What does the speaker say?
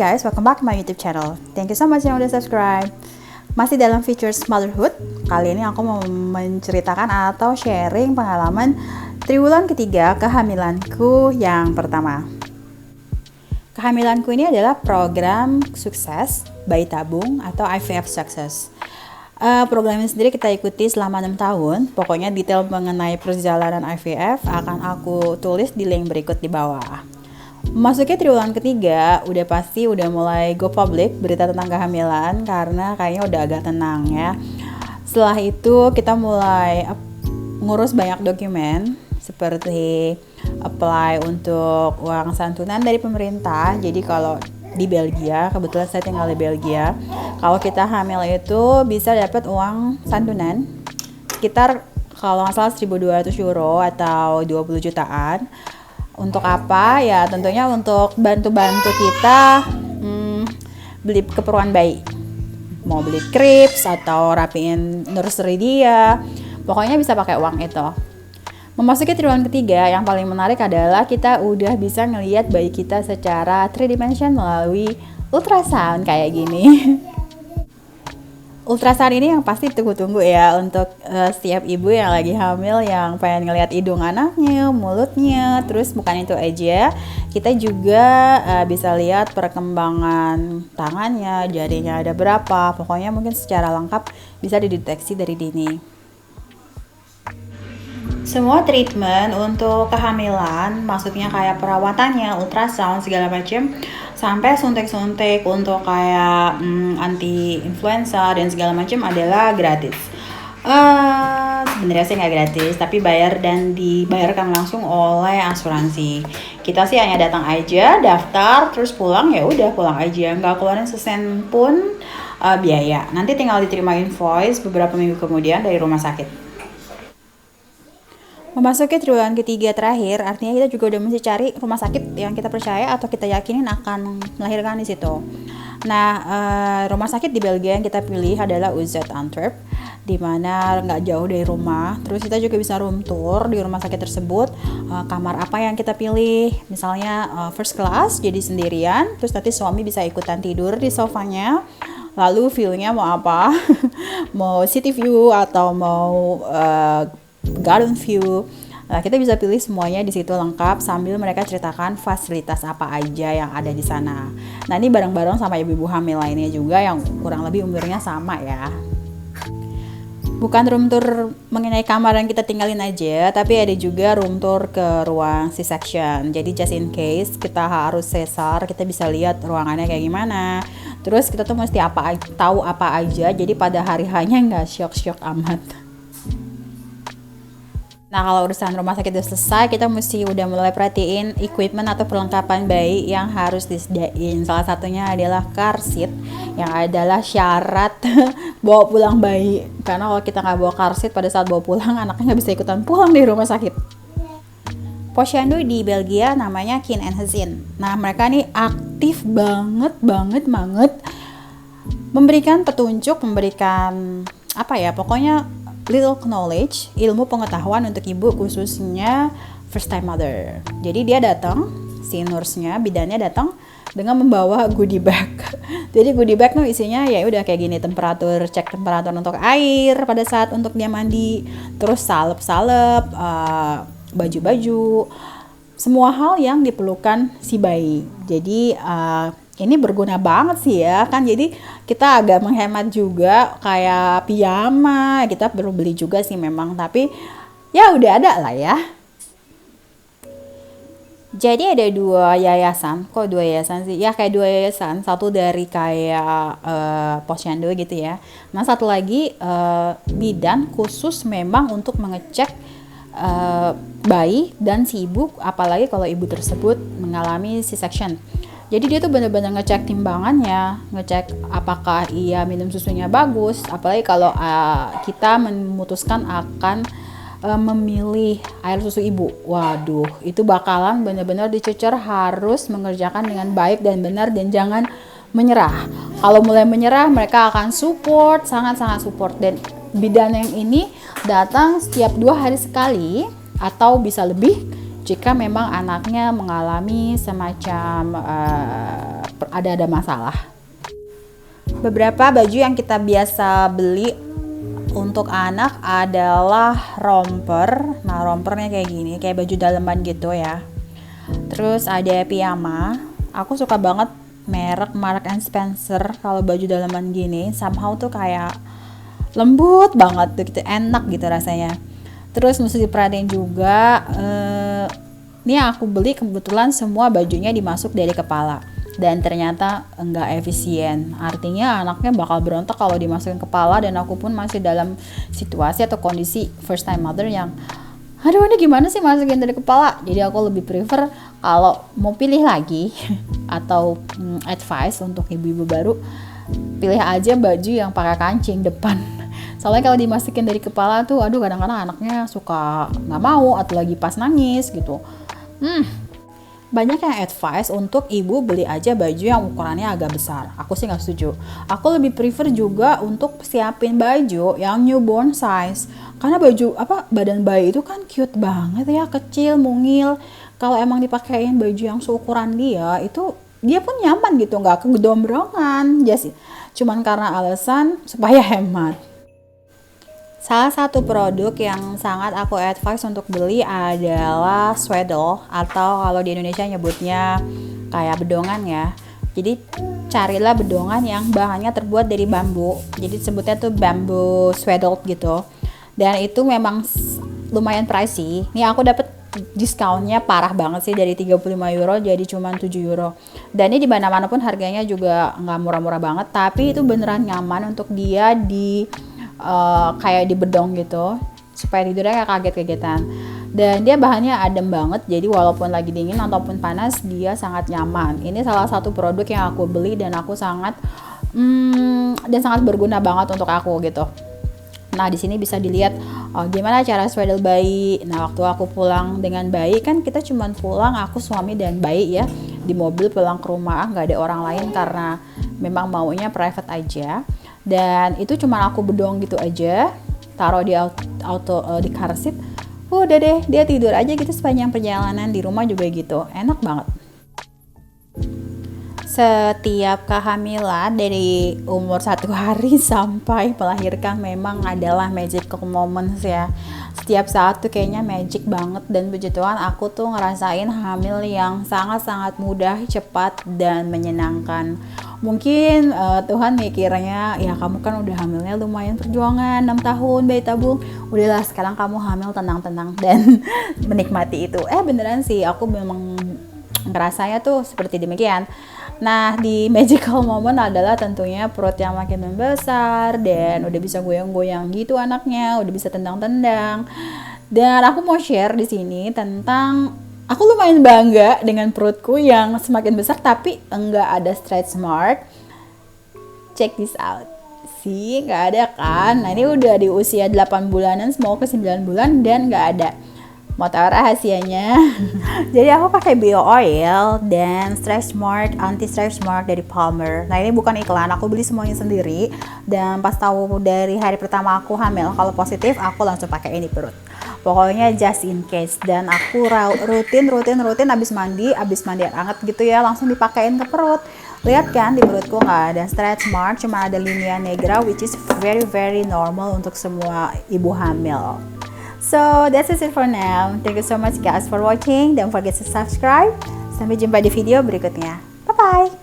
guys, welcome back to my YouTube channel. Thank you so much yang udah subscribe. Masih dalam features motherhood. Kali ini aku mau menceritakan atau sharing pengalaman triwulan ketiga kehamilanku yang pertama. Kehamilanku ini adalah program sukses bayi tabung atau IVF Success. Program ini sendiri kita ikuti selama 6 tahun. Pokoknya detail mengenai perjalanan IVF akan aku tulis di link berikut di bawah. Memasuki triwulan ketiga, udah mulai go public berita tentang kehamilan karena kayaknya udah agak tenang ya. Setelah itu kita mulai ngurus banyak dokumen seperti apply untuk uang santunan dari pemerintah. Jadi kalau di Belgia, kebetulan saya tinggal di Belgia, kalau kita hamil itu bisa dapat uang santunan sekitar kalau nggak salah 1.200 euro atau 20 jutaan. Untuk apa? Ya tentunya untuk bantu-bantu kita beli keperluan bayi. Mau beli cribs atau rapiin nursery dia. Pokoknya bisa pakai uang itu. Memasuki triwulan ketiga, yang paling menarik adalah kita udah bisa ngelihat bayi kita secara 3D melalui ultrasound kayak gini. Ultrasound ini yang pasti tunggu-tunggu ya untuk setiap ibu yang lagi hamil yang pengen ngelihat hidung anaknya, mulutnya. Terus bukan itu aja, kita juga bisa lihat perkembangan tangannya, jarinya ada berapa. Pokoknya mungkin secara lengkap bisa dideteksi dari dini. Semua treatment untuk kehamilan, maksudnya kayak perawatannya, ultrasound segala macam, sampai suntik-suntik untuk kayak anti influenza dan segala macam adalah gratis. Sebenarnya sih nggak gratis, tapi bayar dan dibayarkan langsung oleh asuransi. Kita sih hanya datang aja, daftar, terus pulang ya udah pulang aja, nggak keluarin sesen pun biaya. Nanti tinggal diterima invoice beberapa minggu kemudian dari rumah sakit. Memasuki triwulan ketiga terakhir, artinya kita juga udah mesti cari rumah sakit yang kita percaya atau kita yakinin akan melahirkan di situ. Nah, rumah sakit di Belgia yang kita pilih adalah UZ Antwerp, di mana nggak jauh dari rumah. Terus kita juga bisa room tour di rumah sakit tersebut. Kamar apa yang kita pilih, misalnya first class, jadi sendirian. Terus nanti suami bisa ikutan tidur di sofanya. Lalu view-nya mau apa? Mau city view atau mau garden view. Nah, kita bisa pilih semuanya di situ lengkap sambil mereka ceritakan fasilitas apa aja yang ada di sana. Nah, ini bareng-bareng sama ibu-ibu hamil lainnya juga yang kurang lebih umurnya sama ya. Bukan room tour mengenai kamar yang kita tinggalin aja, tapi ada juga room tour ke ruang C-section. Jadi just in case kita harus sesar, kita bisa lihat ruangannya kayak gimana. Terus kita tuh mesti tahu apa aja, jadi pada hari hanya nggak syok-syok amat. Nah, kalau urusan rumah sakit udah selesai, kita mesti udah mulai perhatiin equipment atau perlengkapan bayi yang harus disediain. Salah satunya adalah car seat, yang adalah syarat bawa pulang bayi. Karena kalau kita nggak bawa car seat pada saat bawa pulang, anaknya nggak bisa ikutan pulang di rumah sakit. Posyandu di Belgia namanya Kin en Gezin. Nah, mereka nih aktif banget, memberikan petunjuk, memberikan pokoknya little knowledge, ilmu pengetahuan untuk ibu khususnya first time mother. Jadi dia datang, si nurse-nya, bidannya datang dengan membawa goodie bag. Jadi goodie bag tuh isinya ya udah kayak gini, cek temperatur untuk air pada saat untuk dia mandi, terus salep-salep, baju-baju, semua hal yang diperlukan si bayi. Jadi ini berguna banget sih ya kan, jadi kita agak menghemat juga kayak piyama, kita perlu beli juga sih memang, tapi ya udah ada lah ya. Jadi ada dua yayasan sih? Ya kayak 2 yayasan, satu dari kayak posyandu gitu ya. Nah satu lagi bidan khusus memang untuk mengecek bayi dan si ibu, apalagi kalau ibu tersebut mengalami C-section. Jadi dia tuh benar-benar ngecek timbangannya, ngecek apakah ia minum susunya bagus, apalagi kalau kita memutuskan akan memilih air susu ibu. Waduh, itu bakalan benar-benar dicecer, harus mengerjakan dengan baik dan benar dan jangan menyerah. Kalau mulai menyerah, mereka akan support, sangat-sangat support. Dan bidan yang ini datang setiap 2 hari sekali atau bisa lebih jika memang anaknya mengalami semacam ada masalah. Beberapa baju yang kita biasa beli untuk anak adalah romper. Nah, rompernya kayak gini, kayak baju daleman gitu ya. Terus ada piyama. Aku suka banget merek Marks and Spencer kalau baju daleman gini. Somehow tuh kayak lembut banget tuh gitu, enak gitu rasanya. Terus mesti diperhatiin juga, ini aku beli kebetulan semua bajunya dimasuk dari kepala. Dan ternyata enggak efisien. Artinya anaknya bakal berontak kalau dimasukin kepala, dan aku pun masih dalam situasi atau kondisi first time mother yang aduh ini gimana sih masukin dari kepala. Jadi aku lebih prefer kalau mau pilih lagi atau advice untuk ibu-ibu baru, pilih aja baju yang pakai kancing depan. Soalnya kalau dimasukin dari kepala tuh aduh kadang-kadang anaknya suka nggak mau atau lagi pas nangis gitu. Banyak yang advice untuk ibu beli aja baju yang ukurannya agak besar. Aku sih nggak setuju. Aku lebih prefer juga untuk siapin baju yang newborn size. Karena baju badan bayi itu kan cute banget ya, kecil, mungil. Kalau emang dipakein baju yang seukuran dia, itu dia pun nyaman gitu, nggak kegedombrongan. Just cuman karena alasan supaya hemat. Salah satu produk yang sangat aku advise untuk beli adalah swaddle, atau kalau di Indonesia nyebutnya kayak bedongan ya. Jadi carilah bedongan yang bahannya terbuat dari bambu. Jadi sebutnya tuh bamboo swaddle gitu. Dan itu memang lumayan pricey. Nih aku dapet diskonnya parah banget sih, dari 35 euro jadi cuma 7 euro. Dan ini di mana-mana pun harganya juga nggak murah-murah banget, tapi itu beneran nyaman untuk dia di kayak di bedong gitu, supaya tidurnya kayak kaget-kagetan. Dan dia bahannya adem banget, jadi walaupun lagi dingin ataupun panas dia sangat nyaman. Ini salah satu produk yang aku beli dan aku sangat berguna banget untuk aku gitu. Nah di sini bisa dilihat gimana cara swaddle bayi. Nah waktu aku pulang dengan bayi, kan kita cuma pulang aku, suami dan bayi ya, di mobil pulang ke rumah, nggak ada orang lain karena memang maunya private aja. Dan itu cuma aku bedong gitu aja, taruh di di car seat, udah deh dia tidur aja gitu sepanjang perjalanan. Di rumah juga gitu, enak banget. Setiap kehamilan dari umur 1 hari sampai melahirkan memang adalah magical moments ya. Setiap saat tuh kayaknya magic banget, dan puji Tuhan aku tuh ngerasain hamil yang sangat-sangat mudah, cepat, dan menyenangkan. Mungkin Tuhan mikirnya, ya kamu kan udah hamilnya lumayan perjuangan 6 tahun bayi tabung, udahlah sekarang kamu hamil tenang-tenang dan menikmati itu. Beneran sih, aku memang ngerasanya tuh seperti demikian. Nah di magical moment adalah tentunya perut yang makin membesar, dan udah bisa goyang-goyang gitu anaknya, udah bisa tendang-tendang. Dan aku mau share di sini tentang aku lumayan bangga dengan perutku yang semakin besar tapi enggak ada stretch mark. Check this out. Sih, nggak ada kan? Nah ini udah di usia 8 bulanan mau ke 9 bulan dan nggak ada. Mau tahu rahasianya? Jadi aku pakai bio oil dan stretch mark, anti stretch mark dari Palmer. Nah ini bukan iklan, aku beli semuanya sendiri. Dan pas tahu dari hari pertama aku hamil kalau positif, aku langsung pakai ini perut. Pokoknya just in case. Dan aku rutin abis mandi air hangat gitu ya, langsung dipakein ke perut. Lihat kan di perutku nggak ada stretch mark, cuma ada linea negra, which is very very normal untuk semua ibu hamil. So that's it for now. Thank you so much guys for watching. Don't forget to subscribe. Sampai jumpa di video berikutnya. Bye bye.